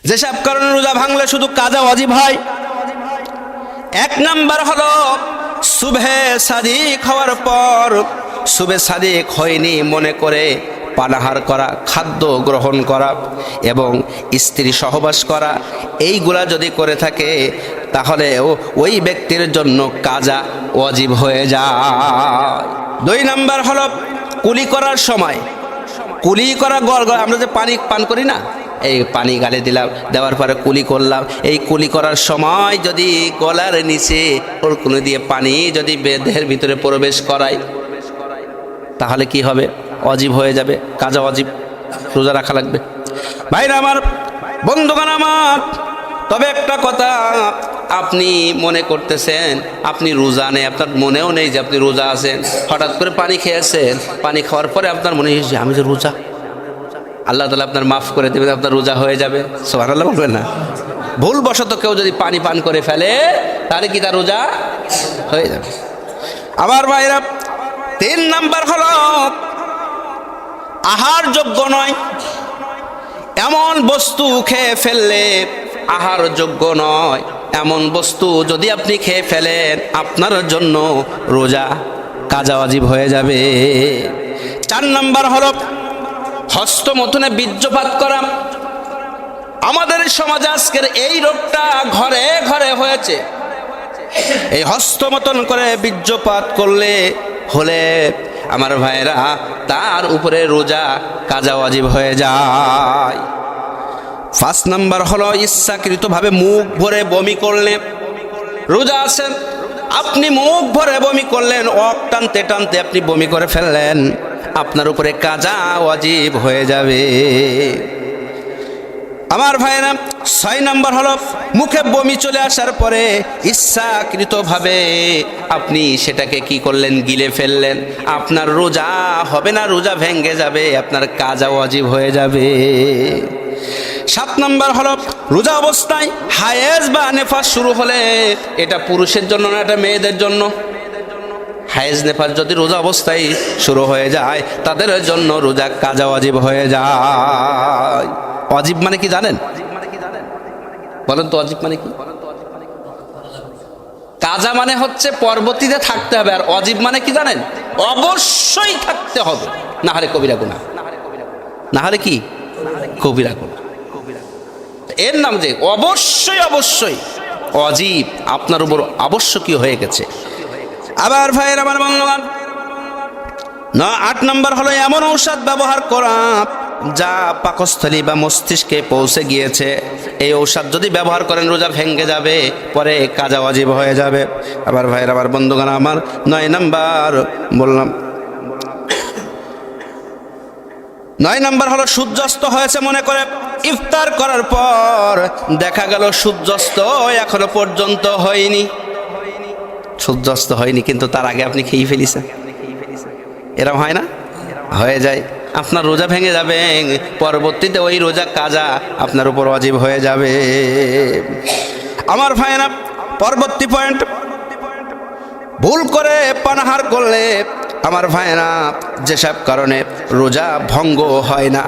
যেসব কারণে রোজা ভাঙলে শুধু কাজা ওয়াজিব হয়, এক নাম্বার হলো সুবহে সাদিক হওয়ার পর সুবহে সাদিক হয়নি মনে করে পানাহার করা, খাদ্য গ্রহণ করা এবং স্ত্রী সহবাস করা, এইগুলা যদি করে থাকে তাহলে ওই ব্যক্তির জন্য কাজা ওয়াজিব হয়ে যায়। দুই নাম্বার হলো কুলি করার সময়, কুলি করা আমরা যে পানি পান করি না, এই পানি গালে দিলাম, দেওয়ার পরে কুলি করলাম, এই কুলি করার সময় যদি গলার নিচে ওর কোনো দিয়ে পানি যদি দেহের ভিতরে প্রবেশ করায় তাহলে কি হবে? ওয়াজিব হয়ে যাবে, কাজা ওয়াজিব, রোজা রাখা লাগবে। ভাইরা আমার, বন্ধুগণ আমার, তবে একটা কথা, আপনি মনে করতেছেন আপনি রোজা নেই, আপনার মনেও নেই যে আপনি রোজা আছেন, হঠাৎ করে পানি খেয়েছেন, পানি খাওয়ার পরে আপনার মনে হয়েছে আমি যে রোজা, আল্লাহ তাআলা আপনার মাফ করে দেবেন, আপনার রোজা হয়ে যাবে। সুবহানাল্লাহ বলবেন না? ভুলবশত কেউ যদি পানি পান করে ফেলে তাহলে কি তার রোজা হয়ে যাবে? আবার ভাইরা, তিন নাম্বার হলো আহারযোগ্য নয় এমন বস্তু খেয়ে ফেললে, আহারযোগ্য নয় এমন বস্তু যদি আপনি খেয়ে ফেলেন আপনার জন্য রোজা কাজা ওয়াজিব হয়ে যাবে। চার নাম্বার হলো হস্তমৈথুনে বীর্যপাত করা। আমাদের সমাজে আজকের এই রোগটা ঘরে ঘরে হয়েছে। এই হস্তমৈথুন করে বীর্যপাত করলে হলে আমার ভাইরা তার উপরে রোজা কাজা ওয়াজিব হয়ে যায়। পাঁচ নাম্বার হলো ইচ্ছাকৃতভাবে মুখ ভরে বমি করলে, রোজা আছেন আপনি মুখ ভরে বমি করলেন, অক টানতে টানতে আপনি বমি করে ফেললেন, আপনার উপরে কাজা ওয়াজিব হয়ে যাবে। আমার ভাইরা, ছয় নাম্বার হলো মুখে বমি চলে আসার পরে ইচ্ছাকৃতভাবে আপনি সেটাকে কি করলেন? গিলে ফেললেন, আপনার রোজা হবে না, রোজা ভেঙে যাবে, আপনার কাজা ওয়াজিব হয়ে যাবে। সাত নাম্বার হলো রোজা অবস্থায় হায়েজ বা নেফাস শুরু হলে, এটা পুরুষের জন্য না, এটা মেয়েদের জন্য। হায়েজ নেফাস যদি রোজা অবস্থায় শুরু হয়ে যায় তাদের জন্য রোজা কাজা ওয়াজিব হয়ে যায়। ওয়াজিব মানে কি জানেন? বলেন তো ওয়াজিব মানে কি? কাজা মানে হচ্ছে পরবর্তীতে থাকতে হবে, আর ওয়াজিব মানে কি জানেন? অবশ্যই থাকতে হবে, না হলে কবিরা গুনাহ, না হলে কি কবিরা গুনাহ। এর নাম যে অবশ্যই অবশ্যই ওয়াজিব, আপনার উপর আবশ্যকীয় হয়ে গেছে। আবার ভাইয়ের আমার বন্ধুগণ, না, আট নাম্বার হলো এমন ঔষধ ব্যবহার করা যা পাকস্থলী বা মস্তিষ্কে পৌঁছে গিয়েছে, এই ঔষধ যদি ব্যবহার করেন রোজা ভেঙে যাবে, পরে কাজা ওয়াজিব হয়ে যাবে। আবার ভাইয়ের আমার বন্ধুগণ আমার, নয় নাম্বার বললাম, নয় নাম্বার হলো সূর্যাস্ত হয়েছে মনে করে ইফতার করার পর দেখা গেল সূর্যাস্ত এখনো পর্যন্ত হয়নি, সূর্যাস্ত হয়নি কিন্তু তার আগে আপনি খেয়ে ফেলেছেন, এরকম হয় না? হয়ে যায়, আপনার রোজা ভেঙে যাবে, পরবর্তীতে ওই রোজা কাজা আপনার উপর ওয়াজিব হয়ে যাবে। আমার ভাইয়েরা, পরবর্তী পয়েন্ট, ভুল করে পানাহার করলে আমার ভাইয়েরা যেসব কারণে রোজা ভঙ্গ হয় না।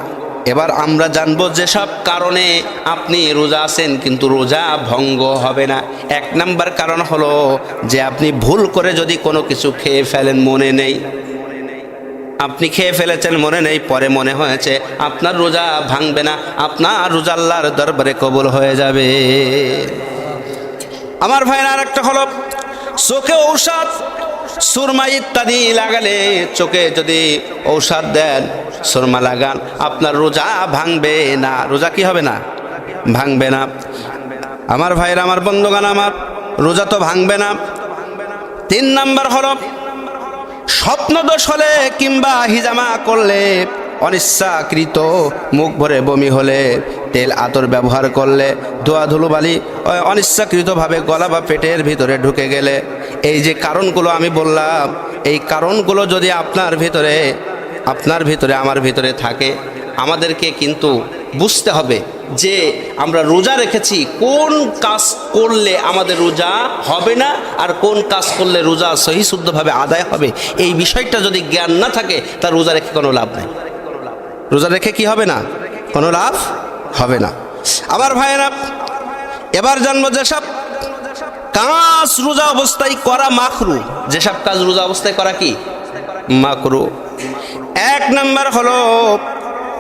এবার আমরা জানবো যেসব কারণে আপনি রোজা আছেন কিন্তু রোজা ভঙ্গ হবে না। এক নাম্বার কারণ হলো যে আপনি ভুল করে যদি কোনো কিছু খেয়ে ফেলেন, মনে নেই, আপনি খেয়ে ফেলেছেন মনে নেই, পরে মনে হয়েছে, আপনার রোজা ভাঙবে না, আপনার রোজা আল্লাহর দরবারে কবুল হয়ে যাবে। আমার ভাইয়েরা, আর একটা হলো চোখে ঔষধ, সুরমা ইত্যাদি লাগালে, চোখে যদি ঔষধ দেন, সুরমা লাগান, আপনার রোজা ভাঙবে না, রোজা কি হবে না? ভাঙবে না। আমার ভাইরা আমার বন্ধুগণ আমার, রোজা তো ভাঙবে না। তিন নাম্বার হলো স্বপ্নদোষ হলে কিংবা হিজামা করলে, অনিচ্ছাকৃত মুখ ভরে বমি হলে, তেল আতর ব্যবহার করলে, ধোয়া ধুলোবালি অনিচ্ছাকৃতভাবে গলা বা পেটের ভিতরে ঢুকে গেলে, এই যে কারণগুলো আমি বললাম, এই কারণগুলো যদি আপনার ভিতরে আমার ভিতরে থাকে, আমাদেরকে কিন্তু বুঝতে হবে যে আমরা রোজা রেখেছি, কোন কাজ করলে আমাদের রোজা হবে না আর কোন কাজ করলে রোজা সহি শুদ্ধভাবে আদায় হবে, এই বিষয়টা যদি জ্ঞান না থাকে তার রোজা রেখে কোনো লাভ নেই। রোজা রেখে কি হবে না? কোনো লাভ হবে না। আবার ভাইরা, এবার জানবো যেসব কাজ রোজা অবস্থায় করা মাকরু, যেসব কাজ রোজা অবস্থায় করা কি মাকরু। এক নাম্বার হলো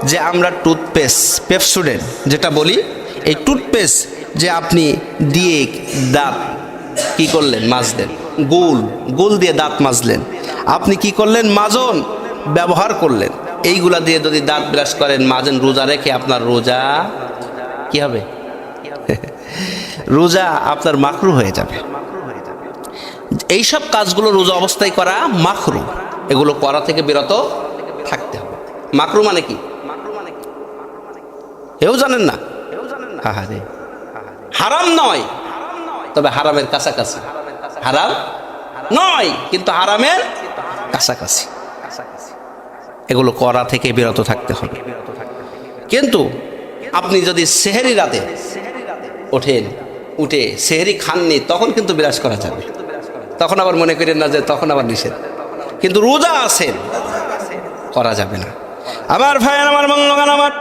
যে আমরা টুথপেস্ট, পেপসোডেন্ট যেটা বলি, এই টুথপেস্ট যে আপনি দিয়ে দাঁত কি করলেন মাজলেন, গুল দিয়ে দাঁত মাজলেন, আপনি কি করলেন মাজন ব্যবহার করলেন, এইগুলা দিয়ে যদি দাঁত ব্রাশ করেন মাজেন রোজা রেখে, আপনার রোজা কি হবে? রোজা আপনার মাকরু হয়ে যাবে। এইসব কাজগুলো রোজা অবস্থায় করা মাকরু, এগুলো করা থেকে বিরত থাকতে হবে। মাকরু মানে কি এও জানেন না? হারাম নয়, তবে হারামের কাছাকাছি। হারাম নয় কিন্তু হারামের কাছাকাছি, এগুলো করা থেকে বিরত থাকতে হবে। কিন্তু আপনি যদি সেহেরি রাতে ওঠেন, উঠে সেহেরি খাননি, তখন কিন্তু বিরাজ করা যাবে। তখন আবার মনে করেন না যে তখন আবার নিষেধ, কিন্তু রোজা আছেন করা যাবে না। আবার ভাই আমার বন্ধুগণ আমার,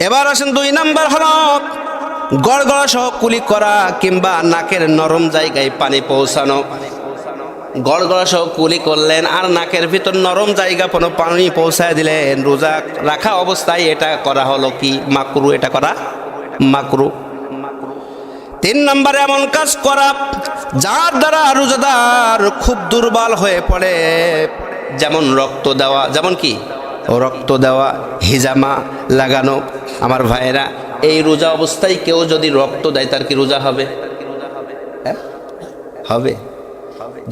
এবার আসেন 2 নাম্বার হলো গড়গড়া সহ কুলি করা কিংবা নাকের নরম জায়গায় পানি পৌঁছানো। গড়গড়া সহ কুলি করলেন আর নাকের ভিতর নরম জায়গা কোনো পানি পৌঁছায় দিলেন, রোজা রাখা অবস্থায় এটা করা হলো কি মাকরু, এটা করা মাকরু। 3 নম্বরে এমন কাজ করা যার দ্বারা রোজাদার খুব দুর্বল হয়ে পড়ে, যেমন রক্ত দেওয়া, যেমন কি রক্ত দেওয়া, হিজামা লাগানো। আমার ভাইয়েরা, এই রোজা অবস্থায় কেউ যদি রক্ত দেয় তার কি রোজা হবে? হবে।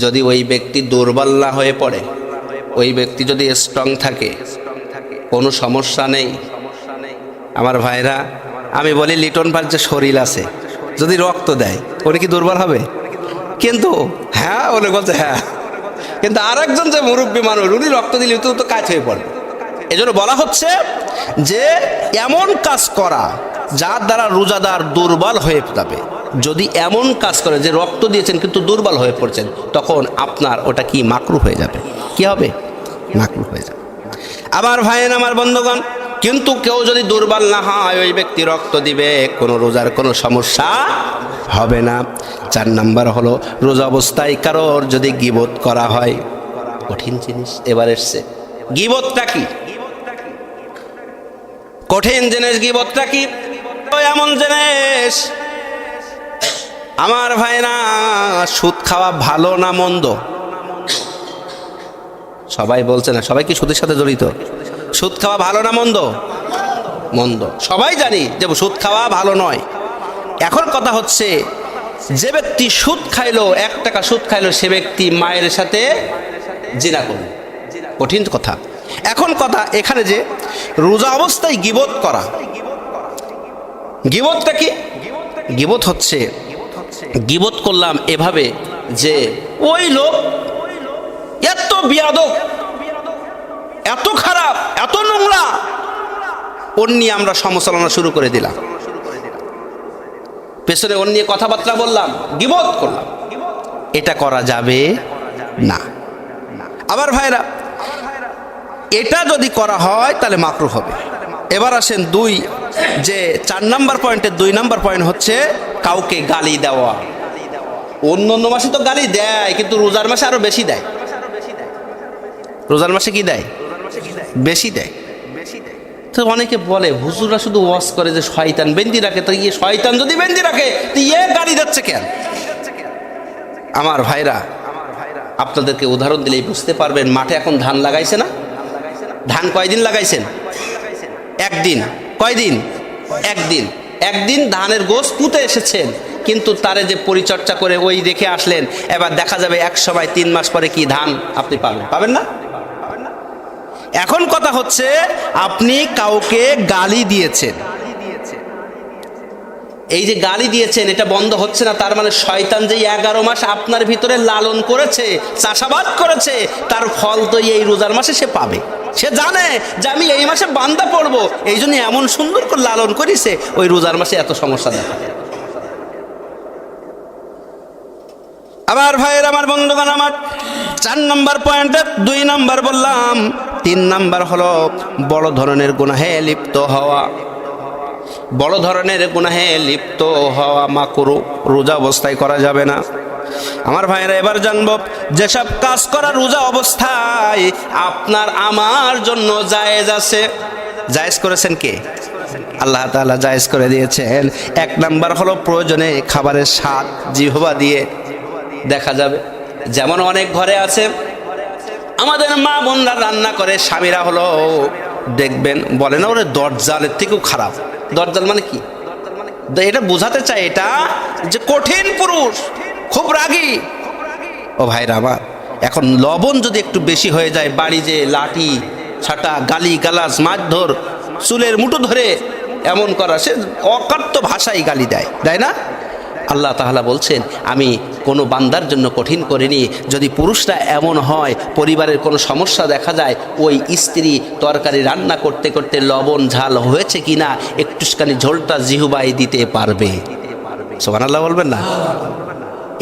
যদি ওই ব্যক্তি দুর্বল না হয়ে পড়ে, ওই ব্যক্তি যদি স্ট্রং থাকে, কোনো সমস্যা নেই। আমার ভাইরা, আমি বলি লিটন পাল যে শরীর আছে, যদি রক্ত দেয় ওরে কি দুর্বল হবে? কিন্তু হ্যাঁ ওরে বলছে হ্যাঁ, কিন্তু আর একজন যে মুরব্বী মানুষ, উনি রক্ত দিলে তো কাজ হয়ে পড়বে। এজন্য বলা হচ্ছে যে এমন কাজ করা যার দ্বারা রোজাদার দুর্বল হয়ে যাবে। যদি এমন কাজ করে যে রক্ত দিয়েছেন কিন্তু দুর্বল হয়ে পড়ছেন, তখন আপনার ওটা কি মাকরু হয়ে যাবে। কি হবে? মাকরু হয়ে যাবে। আবার ভাইয়েন আমার বন্ধুগণ, কিন্তু কেউ যদি দুর্বল না হয়, ওই ব্যক্তি রক্ত দিবে, কোনো রোজার কোনো সমস্যা হবে না। 4 নাম্বার হলো রোজা অবস্থায় কারোর যদি গীবত করা হয়, কঠিন জিনিস এবার এসছে। গীবতটা কি? কঠিন জিনিস। গীবতটা কি? এমন জিনিস আমার ভাইরা, সুদ খাওয়া ভালো না মন্দ? সবাই বলছে না, সবাই কি সুদের সাথে জড়িত? সুদ খাওয়া ভালো না মন্দ? মন্দ। সবাই জানি যে সুদ খাওয়া ভালো নয়। এখন কথা হচ্ছে, যে ব্যক্তি সুদ খাইলো, 1 টাকা সুদ খাইলো, সে ব্যক্তি মায়ের সাথে জিনা করল। কঠিন কথা। এখন কথা এখানে যে রোজা অবস্থায় গীবত করা, গীবতটা কি? গীবত হচ্ছে, গীবত করলাম এভাবে যে ওই লোক এত বিয়াদব, এত খারাপ, এত নোংরা, ওর নিয়ে আমরা সমালোচনা শুরু করে দিলাম, পেছনে ওর নিয়ে কথাবার্তা বললাম, গীবত করলাম। এটা করা যাবে না। আবার ভাইরা, এটা যদি করা হয় তাহলে মাকরু হবে। এবার আসেন 2, যে 4 নাম্বার পয়েন্টের 2 নাম্বার পয়েন্ট হচ্ছে কাউকে গালি দেওয়া। অন্য মাসে তো গালি দেয়, কিন্তু রোজার মাসে আরো বেশি দেয়। রোজার মাসে কি দেয়? বেশি দেয়। তো অনেকে বলে হুজুররা শুধু ওয়াজ করে যে শয়তান বেন্দি রাখে, তো ইয়ে শয়তান যদি বেন্দি রাখে তো ইয়ে গালি দিচ্ছে কেন? আমার ভাইরা, আপনাদেরকে উদাহরণ দিলেই বুঝতে পারবেন। মাঠে এখন ধান লাগাইছে না? ধান কয়দিন লাগাইছেন? 1 দিন। কয়দিন? 1 দিন। 1 দিন ধানের গোছ পুঁতে এসেছেন, কিন্তু তারে যে পরিচর্যা করে ওই রেখে আসলেন, এবার দেখা যাবে এক সময় 3 মাস পরে কি ধান আপনি পাবেন? পাবেন না। এখন কথা হচ্ছে, আপনি কাউকে গালি দিয়েছেন, এই যে গালি দিয়েছেন এটা বন্ধ হচ্ছে না, তার মানে শয়তান যে 11 মাস আপনার ভিতরে লালন করেছে, চাষাবাদ করেছে, তার ফল তো এই রোজার মাসে সে পাবে। সে জানে যে আমি এই মাসে বান্দা পড়বো, এই জন্য এমন সুন্দর করে লালন করেছে, ওই রোজার মাসে এত সমস্যা দেখা। আবার ভাইয়ের আমার বন্ধুগণ আমার, 4 নম্বর পয়েন্টে 2 নম্বর বললাম তিন নাম্বার হলো বড় ধরনের গুনাহে লিপ্ত হওয়া। বড় ধরনের গুনাহে লিপ্ত হওয়া মাকরু, রোজা অবস্থায় করা যাবে না। আমার ভাইরা এবার জানবো, যেসব কাজ করা রোজা অবস্থায় আপনার আমার জন্য জায়েজ আছে। জায়েজ করেছেন কে? আল্লাহ তাআলা জায়েজ করে দিয়েছেন। এক নাম্বার হলো প্রয়োজনে খাবারের স্বাদ জিহ্বা দিয়ে দেখা যাবে। যেমন অনেক ঘরে আছে, আমাদের মা বোনরা রান্না করে, স্বামীরা হলো দেখবেন বলে না ওরে দরজালের থেকেও খারাপ। দরজাল মানে কি? এটা বোঝাতে চাই এটা যে কঠিন পুরুষ, খুব রাগী। ও ভাইরা আমার, এখন লবণ যদি একটু বেশি হয়ে যায়, বাড়ি যে লাঠি ছাটা, গালি গালাজ, মারধর, চুলের মুঠো ধরে এমন করা, সে অকাট্য ভাষায় গালি দেয়, তাই না? আল্লাহ তাআলা বলছেন, আমি কোনো বান্দার জন্য কঠিন করিনি। যদি পুরুষরা এমন হয়, পরিবারের কোনো সমস্যা দেখা যায়, ওই স্ত্রী তরকারি রান্না করতে করতে লবণ ঝাল হয়েছে কিনা একটুখানি ঝোলটা জিহ্বায় দিতে পারবে। সুবহানাল্লাহ বলবেন না?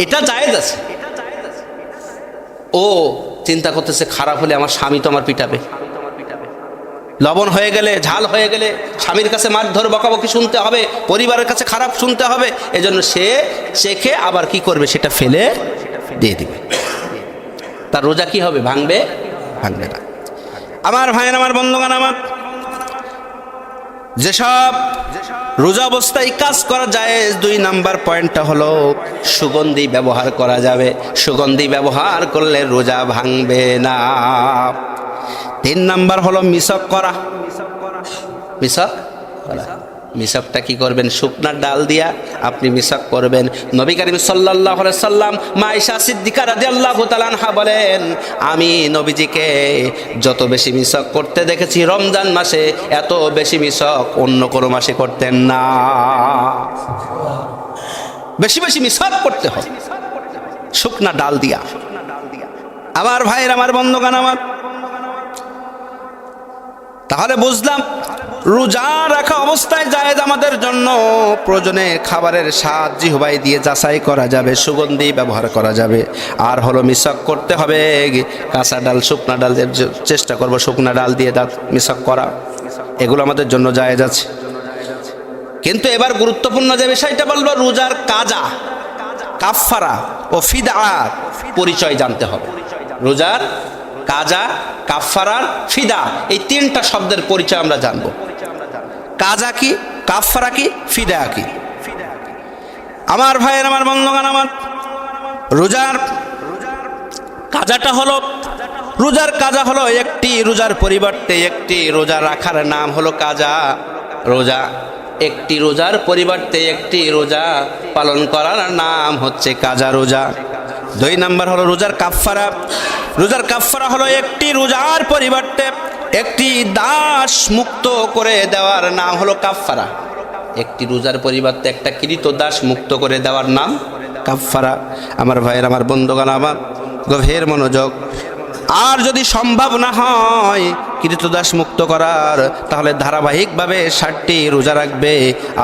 এটা জায়েজ আছে। ও চিন্তা করতেছে খারাপ হলে আমার স্বামী তো আমার পিটাবে, লবণ হয়ে গেলে, ঝাল হয়ে গেলে স্বামীর কাছে মারধর বকাবকি শুনতে হবে, পরিবারের কাছে খারাপ শুনতে হবে। এজন্য সে চেখে আবার কি করবে, সেটা ফেলে দিয়ে দিবে। তার রোজা কি হবে? ভাঙবে? ভাঙবে না। আমার ভাইয়ের, আমার বন্ধুগণ, আমার যেসব রোজা অবস্থায় কাজ করা যায়, দুই নাম্বার পয়েন্টটা হলো সুগন্ধি ব্যবহার করা যাবে। সুগন্ধি ব্যবহার করলে রোজা ভাঙবে না। তিন নাম্বার হলো মিসক করা। মিসক করা, মিসকটা কি করবেন? শুকনার ডাল দিয়া আপনি মিসক করবেন। নবী করিম সাল্লাল্লাহু আলাইহি সাল্লাম, মা আয়েশা সিদ্দিকা রাদিয়াল্লাহু তাআলা আনহা বলেন, আমি নবীজিকে যত বেশি মিসক করতে দেখেছি রমজান মাসে, এত বেশি মিসক অন্য কোনো মাসে করতেন না। বেশি বেশি মিসক করতে হবে শুকনা ডাল দিয়া। আমার ভাইয়ের, আমার বন্ধুগণ, আমার তাহলে বুঝলাম রোজা রাখা অবস্থায় জায়েজ আমাদের জন্য। প্রয়োজনে খাবারের স্বাদ জিহ্বায় দিয়ে যাচাই করা যাবে, সুগন্ধি ব্যবহার করা যাবে। আর হলো মিসক করতে হবে কাঁচা ডাল, শুকনা ডাল দিয়ে চেষ্টা করব শুকনা ডাল দিয়ে দাঁত মিসক করা, এগুলো আমাদের জন্য জায়েজ আছে। কিন্তু এবার গুরুত্বপূর্ণ যে বিষয়টা বলবো, রোজার কাজা, কাফফারা ও ফিদার পরিচয় জানতে হবে। রোজার কাজা, কাফফারার, ফিদা, এই তিনটা শব্দের পরিচয় আমরা জানব। কাজা কি, কাফফারা কি, ফিদা কি? আমার ভাইয়ের, আমার বন্ধুগণ, আমার রোজার কাজাটা হলো, রোজার কাজা হলো একটি রোজার পরিবর্তে একটি রোজা রাখার নাম হলো কাজা। রোজা, একটি রোজার পরিবর্তে একটি রোজা পালন করার নাম হচ্ছে কাজা রোজা। দুই নাম্বার হলো রোজার কাফফারা। রোজার কাফফারা হলো একটি রোজার পরিবর্তে একটি দাস মুক্ত করে দেওয়ার নাম হলো কাফফারা। একটি রোজার পরিবর্তে একটা কৃত দাস মুক্ত করে দেওয়ার নাম কাফফারা। আমার ভাইয়ের, আমার বন্ধুগণ, আমার গভীর মনোযোগ। আর যদি সম্ভব না হয় কৃতদাস মুক্ত করার, তাহলে ধারাবাহিকভাবে 60টি রোজা রাখবে।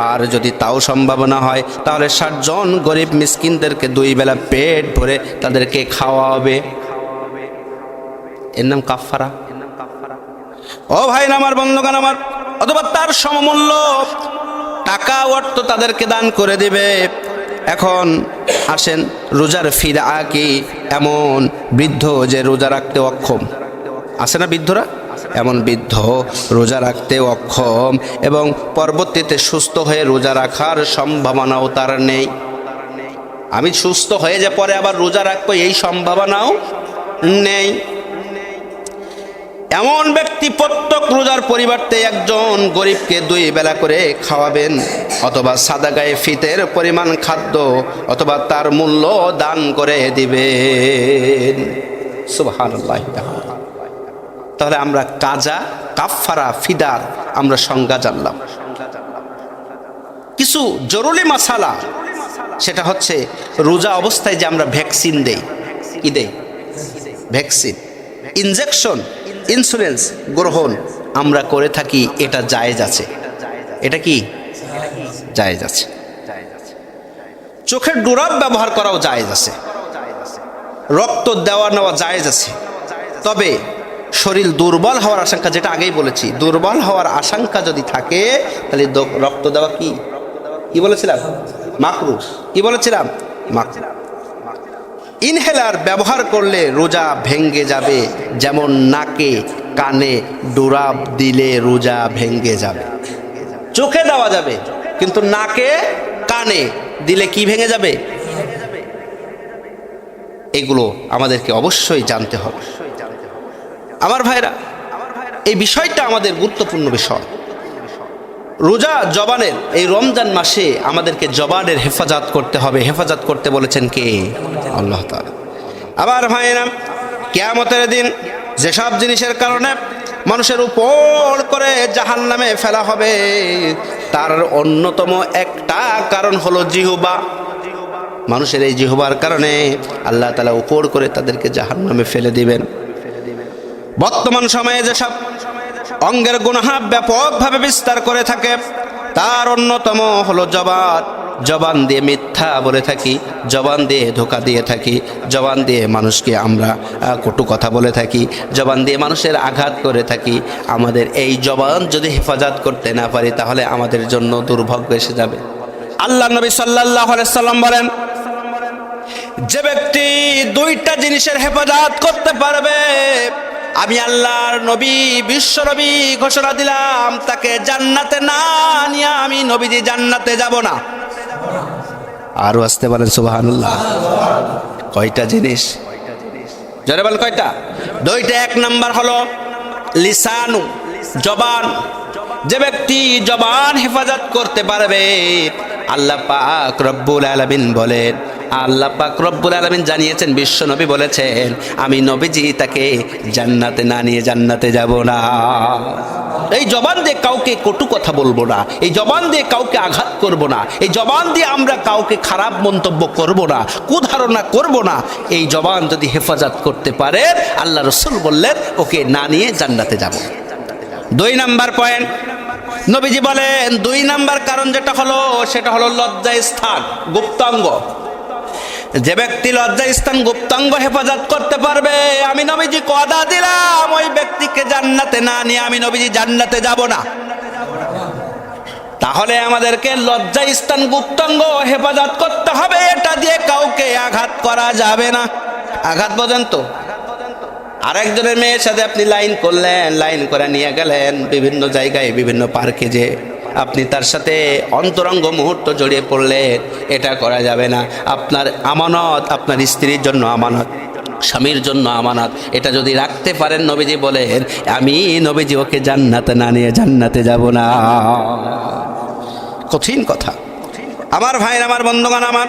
আর যদি তাও সম্ভব না হয়, তাহলে 60 জন গরিব মিসকিনদেরকে 2 বেলা পেট ভরে তাদেরকে খাওয়াবে। এর নাম কাফফারা। ও ভাই না, আমার বন্ধুগণ, আমার অথবা তার সমমূল্য টাকা অর্থ তাদেরকে দান করে দিবে। এখন আসেন, রোজার ফিদা কি? এমন বৃদ্ধ যে রোজা রাখতে অক্ষম, আছে না বৃদ্ধরা? এমন বৃদ্ধ রোজা রাখতে অক্ষম এবং পরবর্তীতে সুস্থ হয়ে রোজা রাখার সম্ভাবনাও তার নেই। আমি সুস্থ হয়ে যে পরে আবার রোজা রাখবো, এই সম্ভাবনাও নেই। এমন ব্যক্তি প্রত্যেক রোজার পরিবর্তে একজন গরিবকে 2 বেলা করে খাওয়াবেন, অথবা সাদাকায়ে ফিতের পরিমাণ খাদ্য অথবা তার মূল্য দান করে দিবেন। সুবহানাল্লাহ। তাহলে আমরা কাজা, কাফফারা, ফিদার আমরা সংজ্ঞা জানলাম। কিছু জরুরি মাসালা, সেটা হচ্ছে রোজা অবস্থায় যে আমরা ভ্যাকসিন দেই। কি দেই? ভ্যাকসিন, ইনজেকশন, ইন্স্যুরেন্স গ্রহণ আমরা করে থাকি, এটা জায়েজ আছে। এটা কি জায়েজ আছে। চোখের ডোরাপ ব্যবহার করাও জায়েজ আছে, রক্ত দেওয়া নেওয়া জায়েজ আছে। তবে শরীর দুর্বল হওয়ার আশঙ্কা, যেটা আগেই বলেছি, দুর্বল হওয়ার আশঙ্কা যদি থাকে তাহলে রক্ত দেওয়া কি বলেছিলাম, মাকরুহ। কি বলেছিলাম, মাকরুহ। ইনহেলার ব্যবহার করলে রোজা ভেঙ্গে যাবে, যেমন নাকে কানে ডোরাব দিলে রোজা ভেঙ্গে যাবে। চোখে দেওয়া যাবে, কিন্তু নাকে কানে দিলে কি ভেঙে যাবে? এগুলো আমাদেরকে অবশ্যই জানতে হবে। আমার ভাইরা, এই বিষয়টা আমাদের গুরুত্বপূর্ণ বিষয়। রোজা জবানের, এই রমজান মাসে আমাদেরকে জবানের হেফাজত করতে হবে। হেফাজত করতে বলেছেন কে? আল্লাহ তাআলা। আবার ভাইরা, কিয়ামতের দিন যেসব জিনিসের কারণে মানুষের উপর করে জাহান্নামে ফেলা হবে, তার অন্যতম একটা কারণ হলো জিহ্বা। মানুষের এই জিহ্বার কারণে আল্লাহ তাআলা উপর করে তাদেরকে জাহান্নামে ফেলে দিবেন। বর্তমান সময়ে যেসব অঙ্গের গুনাহ ব্যাপকভাবে বিস্তার করে থাকে, তার অন্যতম হলো জবান। জবান দিয়ে মিথ্যা বলে থাকি, জবান দিয়ে ধোঁকা দিয়ে থাকি, জবান দিয়ে মানুষকে আমরা কটু কথা বলে থাকি, জবান দিয়ে মানুষের আঘাত করে থাকি। আমাদের এই জবান যদি হেফাজত করতে না পারি, তাহলে আমাদের জন্য দুর্ভাগ্য এসে যাবে। আল্লাহ নবী সাল্লাল্লাহু আলাইহি সাল্লাম বলেন, যে ব্যক্তি দুইটা জিনিসের হেফাজত করতে পারবে, আমি আল্লাহর নবী বিশ্ব নবী ঘোষণা দিলাম, তাকে জান্নাতে না নিয়ে আমি নবীজি জান্নাতে যাব না। আরো আসতে বলেন সুবহানাল্লাহ। কয়টা জিনিস? জোরে বল, কয়টা? দুইটা। এক নাম্বার হলো লিসানু, জবান। যে ব্যক্তি জবান হেফাজত করতে পারবে, আল্লাহ পাক রব্বুল আলামিন বলেন, আল্লাহ পাক রব্বুল আলামিন জানিয়েছেন, বিশ্ব নবী বলেছেন, আমি নবীজি তাকে জান্নাতে না নিয়ে জান্নাতে যাব না। এই জবান দিয়ে কাউকে কটু কথা বলবো না, এই জবান দিয়ে কাউকে আঘাত করব না, এই জবান দিয়ে আমরা কাউকে খারাপ মন্তব্য করব না, কুধারণা করব না। এই জবান যদি হেফাজত করতে পারে, আল্লাহ রাসূল বললেন, ওকে না নিয়ে জান্নাতে যাব। দুই নাম্বার পয়েন্ট, নবীজি বলেন, দুই নাম্বার কারণ যেটা হলো, সেটা হলো লজ্জা স্থান, গুপ্তাঙ্গ। যে ব্যক্তি লজ্জা স্থান গুপ্তাঙ্গ হেফাজত করতে পারবে, আমি নবীজি ওয়াদা দিলাম, ওই ব্যক্তিকে জান্নাতে না নিয়ে আমি নবীজি জান্নাতে যাব না। তাহলে আমাদেরকে লজ্জা স্থান গুপ্তাঙ্গ হেফাজত করতে হবে। এটা দিয়ে কাউকে আঘাত করা যাবে না। আঘাত বোঝেন তো? আরেকজনের মেয়ের সাথে আপনি লাইন করলেন, লাইন করে নিয়ে গেলেন বিভিন্ন জায়গায়, বিভিন্ন পার্কে, যে আপনি তার সাথে অন্তরঙ্গ মুহূর্ত জড়িয়ে পড়লেন, এটা করা যাবে না। আপনার আমানত, আপনার স্ত্রীর জন্য আমানত, স্বামীর জন্য আমানত, এটা যদি রাখতে পারেন, নবীজি বলেন, আমি নবীজি ওকে জান্নাতে না নিয়ে জান্নাতে যাব না। কঠিন কথা। আমার ভাই, আমার বন্ধুগণ, আমার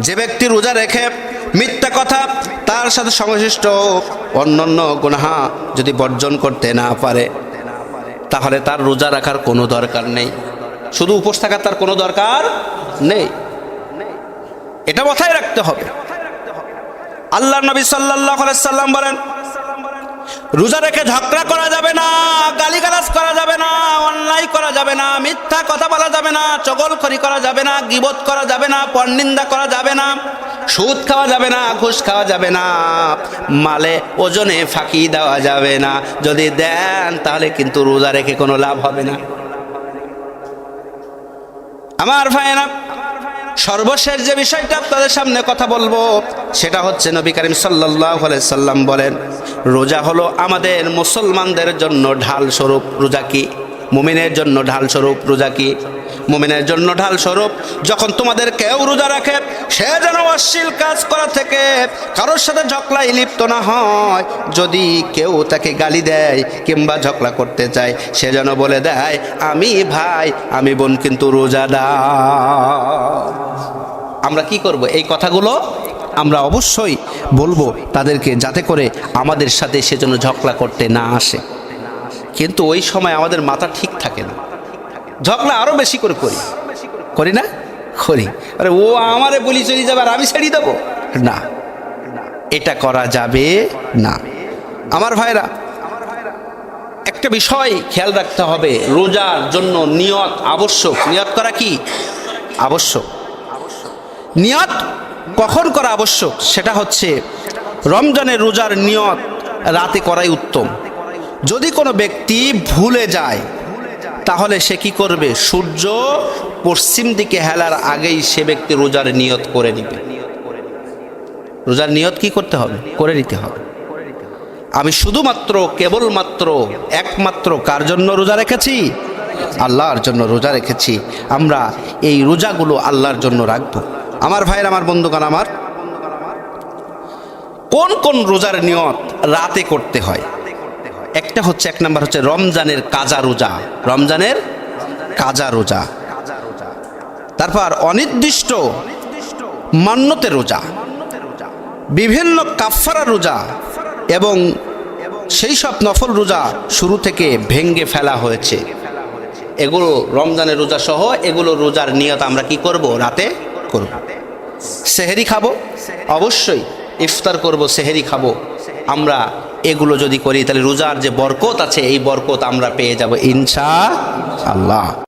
যে ব্যক্তি রোজা রেখে মিথ্যা কথা, তার সাথে সংশ্লিষ্ট অন্যান্য গুনাহ যদি বর্জন করতে না পারে, তাহলে তার রোজা রাখার কোনো দরকার নেই। শুধু উপোস থাকার তার কোনো দরকার নেই। এটা মাথায় রাখতে হবে। আল্লাহর নবী সাল্লাল্লাহু আলাইহি সাল্লাম বলেন, রোজা রেখে ঝগড়া করা যাবে না, গালিগালাজ করা যাবে না, অন্যায় করা যাবে না, মিথ্যা কথা বলা যাবে না, চগলখড়ি করা যাবে না, গীবত করা যাবে না, পরনিন্দা করা যাবে না, সুদ খাওয়া যাবে না, ঘুষ খাওয়া যাবে না, মালে ওজনে ফাঁকি দেওয়া যাবে না। যদি দেন তাহলে কিন্তু রোজা রেখে কোনো লাভ হবে না। আমার ভাইয়েরা, সর্বশেষ যে বিষয়টা আপনাদের সামনে কথা বলবো, সেটা হচ্ছে নবী করিম সাল্লাল্লাহু আলাইহি সাল্লাম বলেন, রোজা হলো আমাদের মুসলমানদের জন্য ঢাল স্বরূপ। রোজা কি? মুমিনের জন্য ঢাল স্বরূপ। রোজা কি? মুমিনের জন্য ঢাল স্বরূপ। যখন তোমাদের কেউ রোজা রাখে, সে যেন অশ্লীল কাজ করা থেকে কারোর সাথে ঝগড়ায় লিপ্ত না হয়। যদি কেউ তাকে গালি দেয় কিংবা ঝগড়া করতে চায়, সে যেন বলে দেয়, আমি ভাই, আমি বোন কিন্তু রোজাদার। আমরা কি করব? এই কথাগুলো আমরা অবশ্যই বলবো তাদেরকে, যাতে করে আমাদের সাথে সে যেন ঝগড়া করতে না আসে। কিন্তু ওই সময় আমাদের মাথা ঠিক থাকে না, ঝগড়া আরো বেশি করে করি না? করি। আরে ও আমারে বলি চলে যাবে আর আমি ছেড়ে দেবো না, এটা করা যাবে না। আমার ভাইরা, একটা বিষয় খেয়াল রাখতে হবে, রোজার জন্য নিয়ত আবশ্যক। নিয়ত করা কি আবশ্যক? নিয়ত কখন করা আবশ্যক? সেটা হচ্ছে রমজানের রোজার নিয়ত রাতে করাই উত্তম। যদি কোনো ব্যক্তি ভুলে যায় তাহলে সে কি করবে? সূর্য পশ্চিম দিকে হেলার আগেই সে ব্যক্তি রোজার নিয়ত করে নিবে। রোজার নিয়ত কি করতে হবে? করে নিতে হবে। আমি শুধুমাত্র কেবলমাত্র একমাত্র কার জন্য রোজা রেখেছি? আল্লাহর জন্য রোজা রেখেছি। আমরা এই রোজাগুলো আল্লাহর জন্য রাখবো। আমার ভাইয়ের, আমার বন্ধুগণ, আমার কোন কোন রোজার নিয়ত রাতে করতে হয়? একটা হচ্ছে, এক নাম্বার হচ্ছে রমজানের কাজা রোজা। রমজানের কাজা রোজা। তারপর অনির্দিষ্ট মান্যতের রোজা, বিভিন্ন কাফারা রোজা এবং সেই সব নফল রোজা শুরু থেকে ভেঙ্গে ফেলা হয়েছে। এগুলো রমজানের রোজা সহ এগুলো রোজার নিয়ত আমরা কি করব? রাতে করব। সেহেরি খাবো, অবশ্যই ইফতার করব, সেহেরি খাবো। আমরা এগুলো যদি করি তাহলে রোজার যে বরকত আছে এই বরকত আমরা পেয়ে যাব ইনশাআল্লাহ।